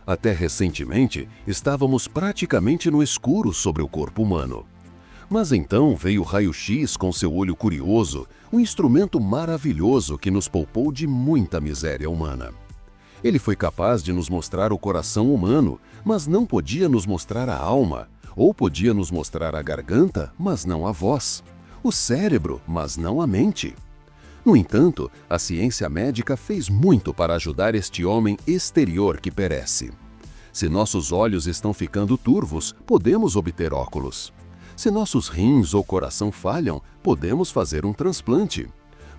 Até recentemente, estávamos praticamente no escuro sobre o corpo humano. Mas então veio o raio-x com seu olho curioso, um instrumento maravilhoso que nos poupou de muita miséria humana. Ele foi capaz de nos mostrar o coração humano, mas não podia nos mostrar a alma, ou podia nos mostrar a garganta, mas não a voz, o cérebro, mas não a mente. No entanto, a ciência médica fez muito para ajudar este homem exterior que perece. Se nossos olhos estão ficando turvos, podemos obter óculos. Se nossos rins ou coração falham, podemos fazer um transplante.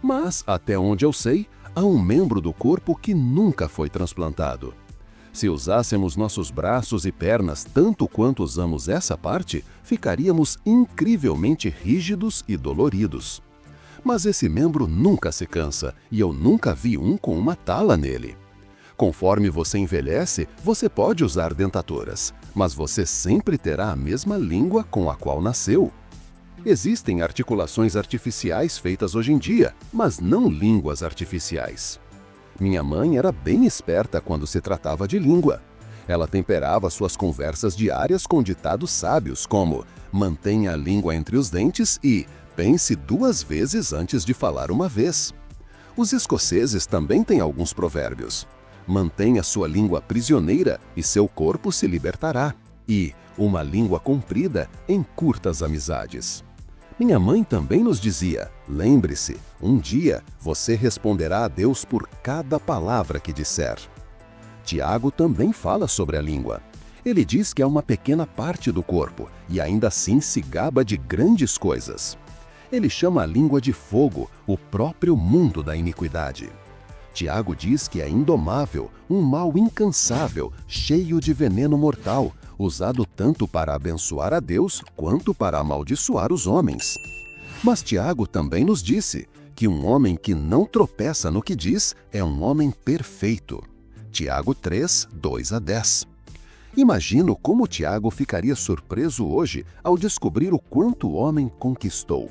Mas, até onde eu sei, há um membro do corpo que nunca foi transplantado. Se usássemos nossos braços e pernas tanto quanto usamos essa parte, ficaríamos incrivelmente rígidos e doloridos. Mas esse membro nunca se cansa e eu nunca vi um com uma tala nele. Conforme você envelhece, você pode usar dentaduras, mas você sempre terá a mesma língua com a qual nasceu. Existem articulações artificiais feitas hoje em dia, mas não línguas artificiais. Minha mãe era bem esperta quando se tratava de língua. Ela temperava suas conversas diárias com ditados sábios como mantenha a língua entre os dentes e pense 2 vezes antes de falar uma vez. Os escoceses também têm alguns provérbios. Mantenha sua língua prisioneira e seu corpo se libertará. E uma língua comprida encurta as amizades. Minha mãe também nos dizia, lembre-se, um dia você responderá a Deus por cada palavra que disser. Tiago também fala sobre a língua. Ele diz que é uma pequena parte do corpo e ainda assim se gaba de grandes coisas. Ele chama a língua de fogo, o próprio mundo da iniquidade. Tiago diz que é indomável, um mal incansável, cheio de veneno mortal, usado tanto para abençoar a Deus quanto para amaldiçoar os homens. Mas Tiago também nos disse que um homem que não tropeça no que diz é um homem perfeito. Tiago 3, 2-10. Imagino como Tiago ficaria surpreso hoje ao descobrir o quanto o homem conquistou.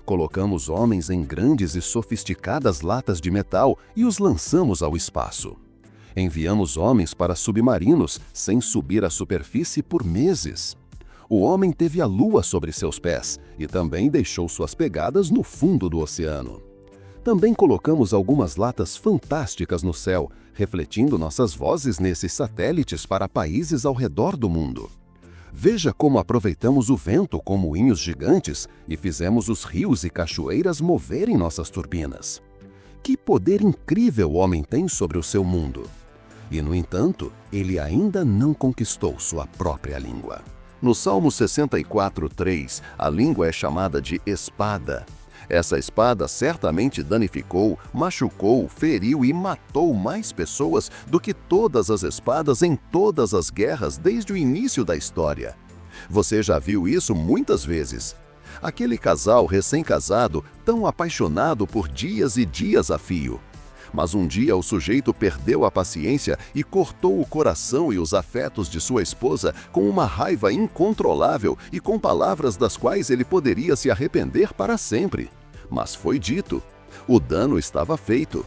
Colocamos homens em grandes e sofisticadas latas de metal e os lançamos ao espaço. Enviamos homens para submarinos sem subir à superfície por meses. O homem teve a lua sobre seus pés e também deixou suas pegadas no fundo do oceano. Também colocamos algumas latas fantásticas no céu, refletindo nossas vozes nesses satélites para países ao redor do mundo. Veja como aproveitamos o vento com moinhos gigantes e fizemos os rios e cachoeiras moverem nossas turbinas. Que poder incrível o homem tem sobre o seu mundo! E, no entanto, ele ainda não conquistou sua própria língua. No Salmo 64:3, a língua é chamada de espada. Essa espada certamente danificou, machucou, feriu e matou mais pessoas do que todas as espadas em todas as guerras desde o início da história. Você já viu isso muitas vezes. Aquele casal recém-casado, tão apaixonado por dias e dias a fio. Mas um dia o sujeito perdeu a paciência e cortou o coração e os afetos de sua esposa com uma raiva incontrolável e com palavras das quais ele poderia se arrepender para sempre. Mas foi dito. O dano estava feito.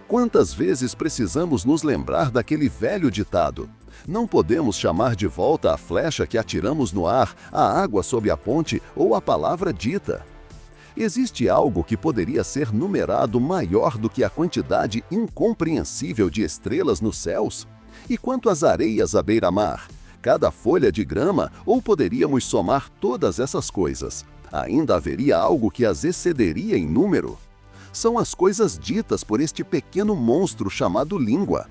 Quantas vezes precisamos nos lembrar daquele velho ditado? Não podemos chamar de volta a flecha que atiramos no ar, a água sob a ponte ou a palavra dita. Existe algo que poderia ser numerado maior do que a quantidade incompreensível de estrelas nos céus? E quanto às areias à beira-mar? Cada folha de grama? Ou poderíamos somar todas essas coisas? Ainda haveria algo que as excederia em número? São as coisas ditas por este pequeno monstro chamado língua.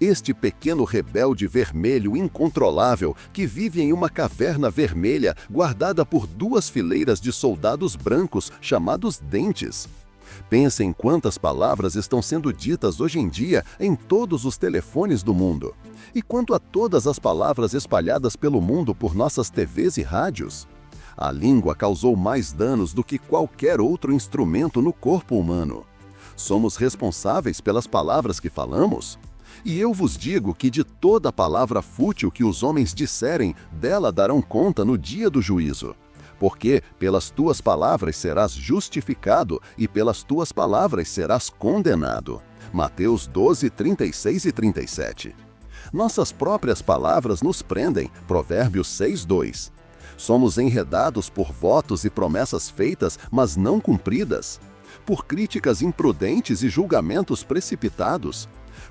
Este pequeno rebelde vermelho incontrolável que vive em uma caverna vermelha guardada por 2 fileiras de soldados brancos chamados dentes. Pense em quantas palavras estão sendo ditas hoje em dia em todos os telefones do mundo. E quanto a todas as palavras espalhadas pelo mundo por nossas TVs e rádios. A língua causou mais danos do que qualquer outro instrumento no corpo humano. Somos responsáveis pelas palavras que falamos? E eu vos digo que de toda palavra fútil que os homens disserem, dela darão conta no dia do juízo. Porque pelas tuas palavras serás justificado e pelas tuas palavras serás condenado. Mateus 12, 36 e 37. Nossas próprias palavras nos prendem. Provérbios 6:2. Somos enredados por votos e promessas feitas, mas não cumpridas, por críticas imprudentes e julgamentos precipitados.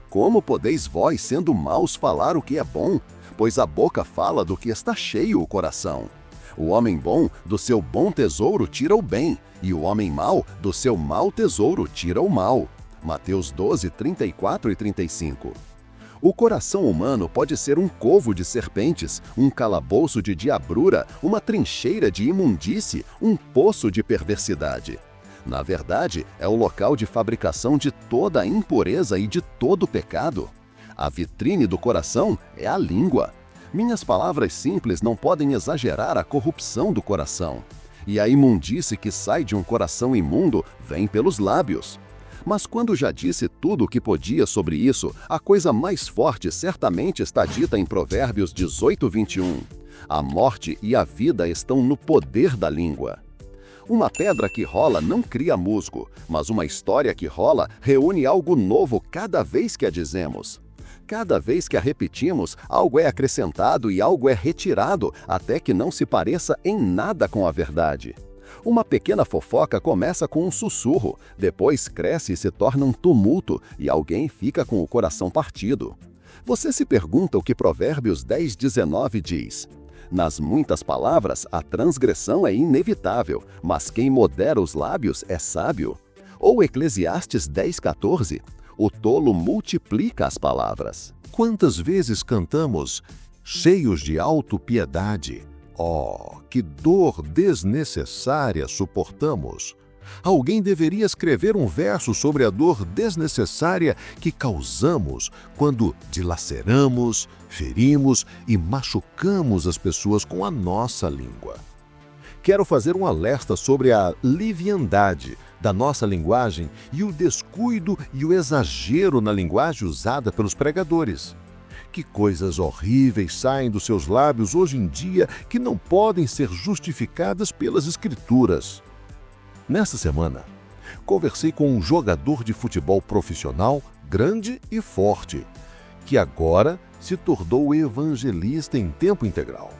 Como podeis vós, sendo maus, falar o que é bom? Pois a boca fala do que está cheio o coração. O homem bom, do seu bom tesouro, tira o bem, e o homem mau, do seu mau tesouro, tira o mal. Mateus 12, 34 e 35. O coração humano pode ser um covo de serpentes, um calabouço de diabrura, uma trincheira de imundície, um poço de perversidade. Na verdade, é o local de fabricação de toda a impureza e de todo o pecado. A vitrine do coração é a língua. Minhas palavras simples não podem exagerar a corrupção do coração. E a imundície que sai de um coração imundo vem pelos lábios. Mas quando já disse tudo o que podia sobre isso, a coisa mais forte certamente está dita em Provérbios 18, 21. A morte e a vida estão no poder da língua. Uma pedra que rola não cria musgo, mas uma história que rola reúne algo novo cada vez que a dizemos. Cada vez que a repetimos, algo é acrescentado e algo é retirado, até que não se pareça em nada com a verdade. Uma pequena fofoca começa com um sussurro, depois cresce e se torna um tumulto, e alguém fica com o coração partido. Você se pergunta o que Provérbios 10:19 diz. Nas muitas palavras, a transgressão é inevitável, mas quem modera os lábios é sábio. Ou Eclesiastes 10:14. O tolo multiplica as palavras. Quantas vezes cantamos, cheios de autopiedade? Oh, que dor desnecessária suportamos! Alguém deveria escrever um verso sobre a dor desnecessária que causamos quando dilaceramos, ferimos e machucamos as pessoas com a nossa língua. Quero fazer um alerta sobre a liviandade da nossa linguagem e o descuido e o exagero na linguagem usada pelos pregadores. Que coisas horríveis saem dos seus lábios hoje em dia que não podem ser justificadas pelas Escrituras. Nesta semana, conversei com um jogador de futebol profissional grande e forte, que agora se tornou evangelista em tempo integral.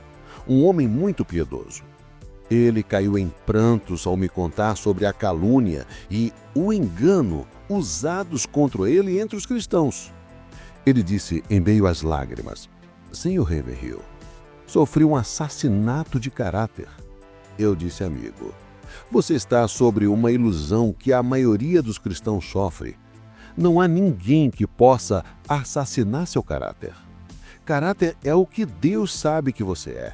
Um homem muito piedoso. Ele caiu em prantos ao me contar sobre a calúnia e o engano usados contra ele entre os cristãos. Ele disse em meio às lágrimas: "Senhor Haverhill, sofri um assassinato de caráter." Eu disse: "Amigo, você está sobre uma ilusão que a maioria dos cristãos sofre. Não há ninguém que possa assassinar seu caráter. Caráter é o que Deus sabe que você é.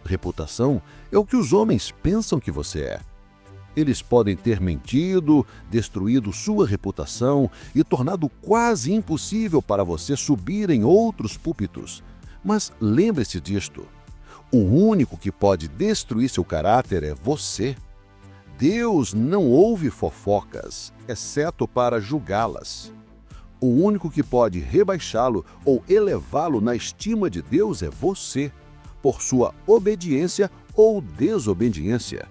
Reputação é o que os homens pensam que você é. Eles podem ter mentido, destruído sua reputação e tornado quase impossível para você subir em outros púlpitos. Mas lembre-se disto: o único que pode destruir seu caráter é você. Deus não ouve fofocas, exceto para julgá-las. O único que pode rebaixá-lo ou elevá-lo na estima de Deus é você, por sua obediência ou desobediência.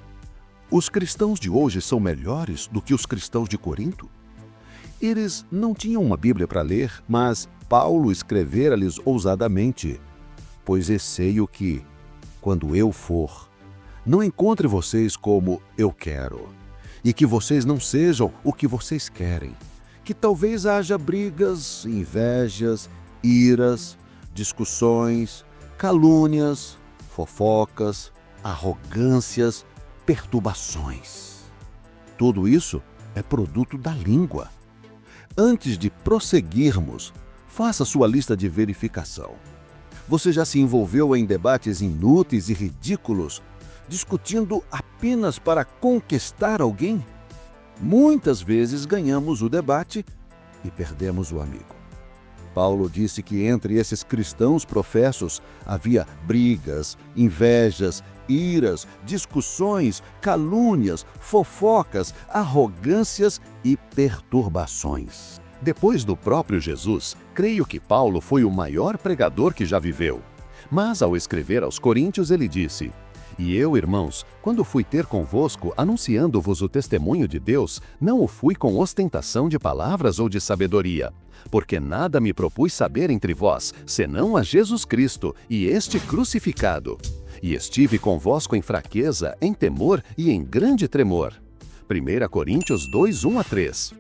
Os cristãos de hoje são melhores do que os cristãos de Corinto? Eles não tinham uma Bíblia para ler, mas Paulo escrevera-lhes ousadamente: "Pois receio que, quando eu for, não encontre vocês como eu quero, e que vocês não sejam o que vocês querem, que talvez haja brigas, invejas, iras, discussões, calúnias, fofocas, arrogâncias, perturbações." Tudo isso é produto da língua. Antes de prosseguirmos, faça sua lista de verificação. Você já se envolveu em debates inúteis e ridículos, discutindo apenas para conquistar alguém? Muitas vezes ganhamos o debate e perdemos o amigo. Paulo disse que entre esses cristãos professos havia brigas, invejas, iras, discussões, calúnias, fofocas, arrogâncias e perturbações. Depois do próprio Jesus, creio que Paulo foi o maior pregador que já viveu. Mas ao escrever aos Coríntios ele disse: E eu, irmãos, quando fui ter convosco, anunciando-vos o testemunho de Deus, não o fui com ostentação de palavras ou de sabedoria, porque nada me propus saber entre vós, senão a Jesus Cristo e este crucificado. E estive convosco em fraqueza, em temor e em grande tremor. 1 Coríntios 2, 1-3.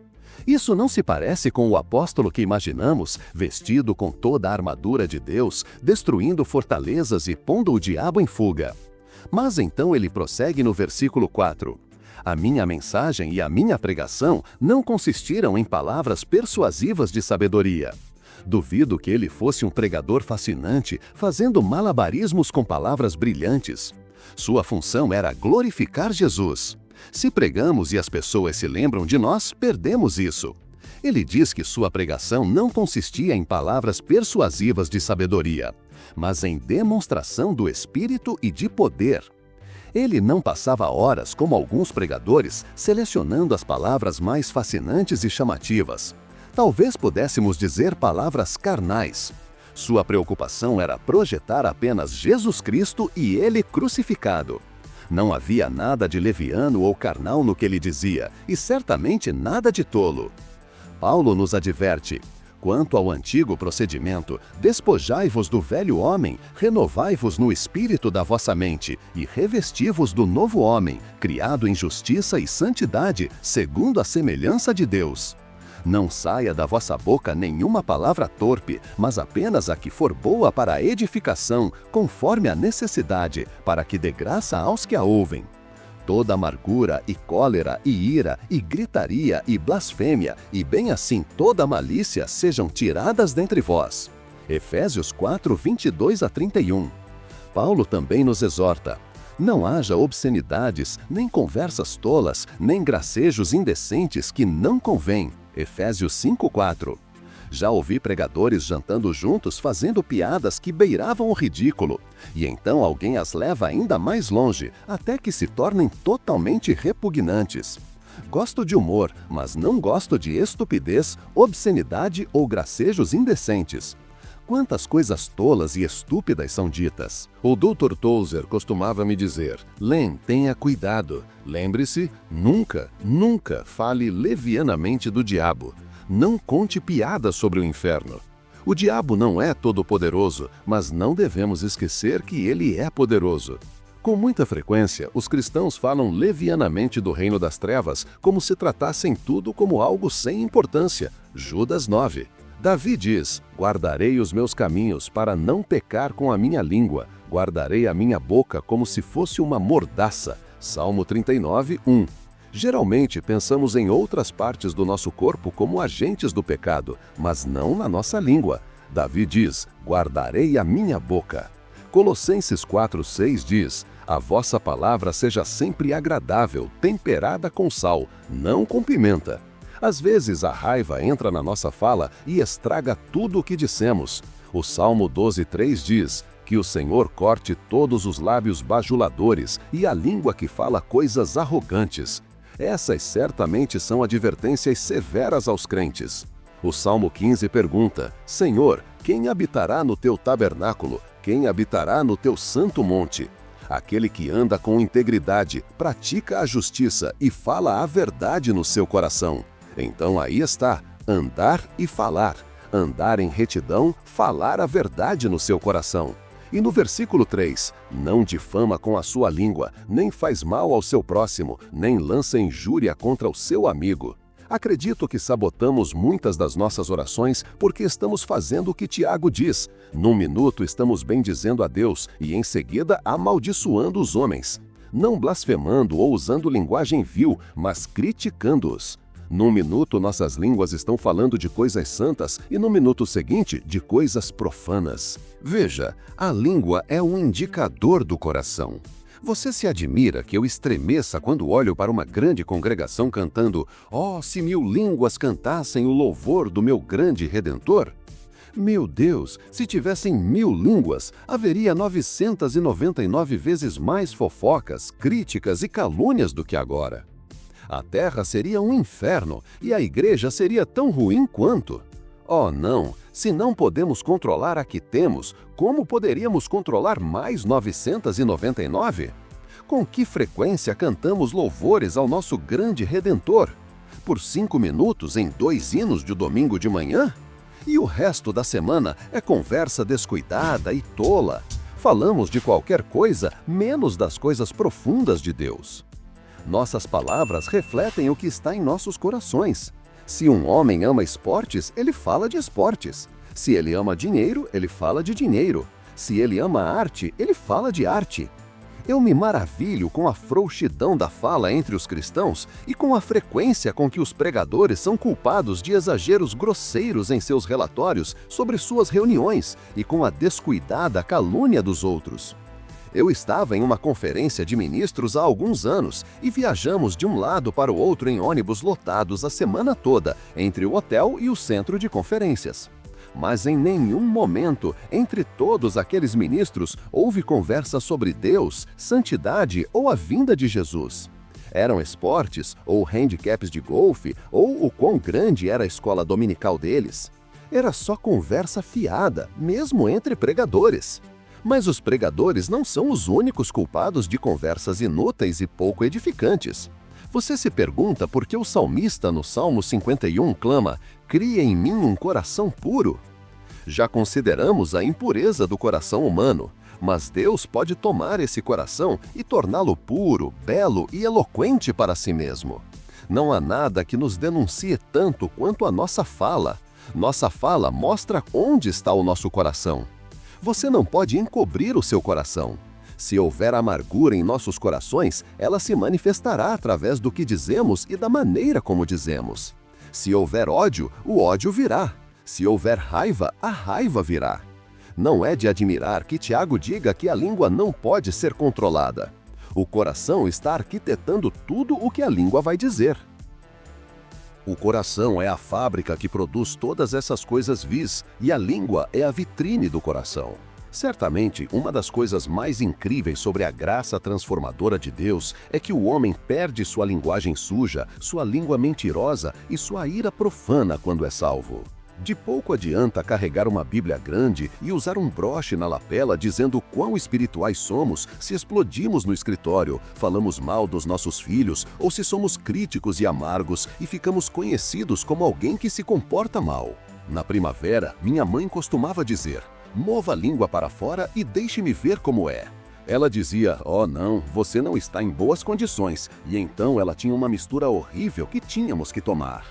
Isso não se parece com o apóstolo que imaginamos, vestido com toda a armadura de Deus, destruindo fortalezas e pondo o diabo em fuga. Mas então ele prossegue no versículo 4. A minha mensagem e a minha pregação não consistiram em palavras persuasivas de sabedoria. Duvido que ele fosse um pregador fascinante, fazendo malabarismos com palavras brilhantes. Sua função era glorificar Jesus. Se pregamos e as pessoas se lembram de nós, perdemos isso. Ele diz que sua pregação não consistia em palavras persuasivas de sabedoria, mas em demonstração do Espírito e de poder. Ele não passava horas, como alguns pregadores, selecionando as palavras mais fascinantes e chamativas. Talvez pudéssemos dizer palavras carnais. Sua preocupação era projetar apenas Jesus Cristo e Ele crucificado. Não havia nada de leviano ou carnal no que ele dizia, e certamente nada de tolo. Paulo nos adverte: quanto ao antigo procedimento, despojai-vos do velho homem, renovai-vos no espírito da vossa mente, e revesti-vos do novo homem, criado em justiça e santidade, segundo a semelhança de Deus. Não saia da vossa boca nenhuma palavra torpe, mas apenas a que for boa para a edificação, conforme a necessidade, para que dê graça aos que a ouvem. Toda amargura e cólera e ira e gritaria e blasfêmia, e bem assim toda malícia sejam tiradas dentre vós. Efésios 4, 22-31. Paulo também nos exorta: não haja obscenidades, nem conversas tolas, nem gracejos indecentes que não convêm. Efésios 5:4. Já ouvi pregadores jantando juntos fazendo piadas que beiravam o ridículo, e então alguém as leva ainda mais longe, até que se tornem totalmente repugnantes. Gosto de humor, mas não gosto de estupidez, obscenidade ou gracejos indecentes. Quantas coisas tolas e estúpidas são ditas. O Dr. Tozer costumava me dizer: Len, tenha cuidado. Lembre-se, nunca, nunca fale levianamente do diabo. Não conte piadas sobre o inferno. O diabo não é todo-poderoso, mas não devemos esquecer que ele é poderoso. Com muita frequência, os cristãos falam levianamente do reino das trevas como se tratassem tudo como algo sem importância. Judas 9. Davi diz: guardarei os meus caminhos para não pecar com a minha língua, guardarei a minha boca como se fosse uma mordaça. Salmo 39, 1. Geralmente pensamos em outras partes do nosso corpo como agentes do pecado, mas não na nossa língua. Davi diz: guardarei a minha boca. Colossenses 4:6 diz: a vossa palavra seja sempre agradável, temperada com sal, não com pimenta. Às vezes a raiva entra na nossa fala e estraga tudo o que dissemos. O Salmo 12:3 diz: que o Senhor corte todos os lábios bajuladores e a língua que fala coisas arrogantes. Essas certamente são advertências severas aos crentes. O Salmo 15 pergunta: Senhor, quem habitará no teu tabernáculo? Quem habitará no teu santo monte? Aquele que anda com integridade, pratica a justiça e fala a verdade no seu coração. Então aí está, andar e falar. Andar em retidão, falar a verdade no seu coração. E no versículo 3, não difama com a sua língua, nem faz mal ao seu próximo, nem lança injúria contra o seu amigo. Acredito que sabotamos muitas das nossas orações porque estamos fazendo o que Tiago diz. Num minuto estamos bendizendo a Deus e em seguida amaldiçoando os homens. Não blasfemando ou usando linguagem vil, mas criticando-os. Num minuto nossas línguas estão falando de coisas santas e no minuto seguinte de coisas profanas. Veja, a língua é um indicador do coração. Você se admira que eu estremeça quando olho para uma grande congregação cantando "Oh, se 1000 línguas cantassem o louvor do meu grande Redentor"? Meu Deus, se tivessem 1000 línguas, haveria 999 vezes mais fofocas, críticas e calúnias do que agora. A terra seria um inferno e a igreja seria tão ruim quanto. Oh não, se não podemos controlar a que temos, como poderíamos controlar mais 999? Com que frequência cantamos louvores ao nosso grande Redentor? Por 5 minutos em 2 hinos de domingo de manhã? E o resto da semana é conversa descuidada e tola. Falamos de qualquer coisa, menos das coisas profundas de Deus. Nossas palavras refletem o que está em nossos corações. Se um homem ama esportes, ele fala de esportes. Se ele ama dinheiro, ele fala de dinheiro. Se ele ama arte, ele fala de arte. Eu me maravilho com a frouxidão da fala entre os cristãos e com a frequência com que os pregadores são culpados de exageros grosseiros em seus relatórios sobre suas reuniões e com a descuidada calúnia dos outros. Eu estava em uma conferência de ministros há alguns anos e viajamos de um lado para o outro em ônibus lotados a semana toda entre o hotel e o centro de conferências. Mas em nenhum momento, entre todos aqueles ministros, houve conversa sobre Deus, santidade ou a vinda de Jesus. Eram esportes, ou handicaps de golfe, ou o quão grande era a escola dominical deles. Era só conversa fiada, mesmo entre pregadores. Mas os pregadores não são os únicos culpados de conversas inúteis e pouco edificantes. Você se pergunta por que o salmista no Salmo 51 clama: "Cria em mim um coração puro"? Já consideramos a impureza do coração humano, mas Deus pode tomar esse coração e torná-lo puro, belo e eloquente para si mesmo. Não há nada que nos denuncie tanto quanto a nossa fala. Nossa fala mostra onde está o nosso coração. Você não pode encobrir o seu coração. Se houver amargura em nossos corações, ela se manifestará através do que dizemos e da maneira como dizemos. Se houver ódio, o ódio virá. Se houver raiva, a raiva virá. Não é de admirar que Tiago diga que a língua não pode ser controlada. O coração está arquitetando tudo o que a língua vai dizer. O coração é a fábrica que produz todas essas coisas vis, e a língua é a vitrine do coração. Certamente, uma das coisas mais incríveis sobre a graça transformadora de Deus é que o homem perde sua linguagem suja, sua língua mentirosa e sua ira profana quando é salvo. De pouco adianta carregar uma Bíblia grande e usar um broche na lapela dizendo quão espirituais somos se explodimos no escritório, falamos mal dos nossos filhos ou se somos críticos e amargos e ficamos conhecidos como alguém que se comporta mal. Na primavera, minha mãe costumava dizer: "Mova a língua para fora e deixe-me ver como é." Ela dizia: "Oh não, você não está em boas condições", e então ela tinha uma mistura horrível que tínhamos que tomar.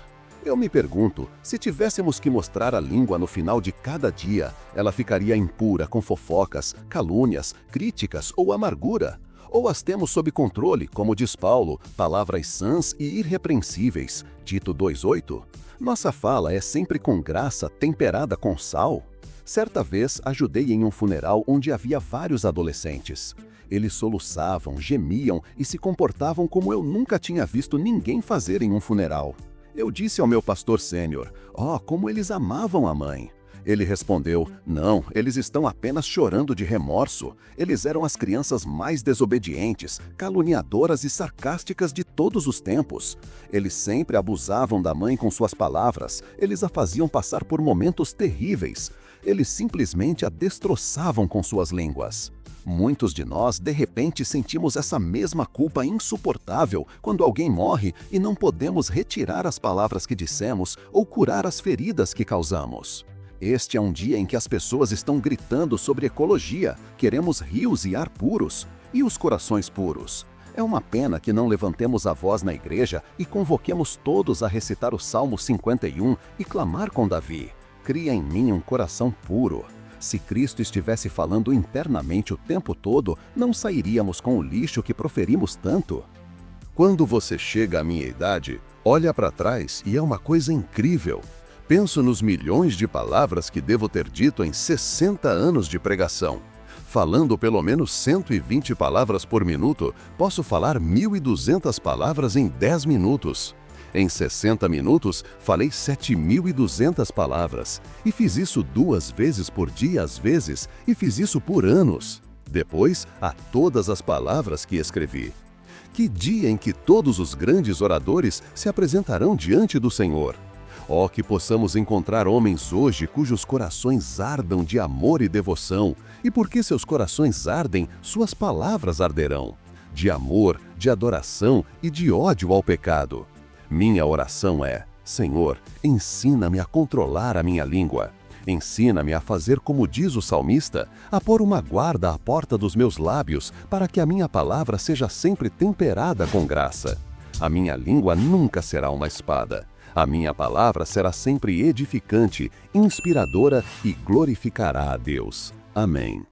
Eu me pergunto, se tivéssemos que mostrar a língua no final de cada dia, ela ficaria impura com fofocas, calúnias, críticas ou amargura? Ou as temos sob controle, como diz Paulo, palavras sãs e irrepreensíveis, Tito 2:8? Nossa fala é sempre com graça temperada com sal? Certa vez ajudei em um funeral onde havia vários adolescentes. Eles soluçavam, gemiam e se comportavam como eu nunca tinha visto ninguém fazer em um funeral. Eu disse ao meu pastor sênior: "Oh, como eles amavam a mãe." Ele respondeu: "Não, eles estão apenas chorando de remorso. Eles eram as crianças mais desobedientes, caluniadoras e sarcásticas de todos os tempos. Eles sempre abusavam da mãe com suas palavras, eles a faziam passar por momentos terríveis. Eles simplesmente a destroçavam com suas línguas." Muitos de nós, de repente, sentimos essa mesma culpa insuportável quando alguém morre e não podemos retirar as palavras que dissemos ou curar as feridas que causamos. Este é um dia em que as pessoas estão gritando sobre ecologia, queremos rios e ar puros, e os corações puros. É uma pena que não levantemos a voz na igreja e convoquemos todos a recitar o Salmo 51 e clamar com Davi: "Cria em mim um coração puro." Se Cristo estivesse falando internamente o tempo todo, não sairíamos com o lixo que proferimos tanto. Quando você chega à minha idade, olha para trás e é uma coisa incrível. Penso nos milhões de palavras que devo ter dito em 60 anos de pregação. Falando pelo menos 120 palavras por minuto, posso falar 1.200 palavras em 10 minutos. Em 60 minutos, falei 7.200 palavras. E fiz isso 2 vezes por dia às vezes, e fiz isso por anos. Depois, há todas as palavras que escrevi. Que dia em que todos os grandes oradores se apresentarão diante do Senhor. Oh, que possamos encontrar homens hoje cujos corações ardam de amor e devoção. E porque seus corações ardem, suas palavras arderão. de amor, de adoração e de ódio ao pecado. Minha oração é: Senhor, ensina-me a controlar a minha língua. Ensina-me a fazer como diz o salmista, a pôr uma guarda à porta dos meus lábios, para que a minha palavra seja sempre temperada com graça. A minha língua nunca será uma espada. A minha palavra será sempre edificante, inspiradora e glorificará a Deus. Amém.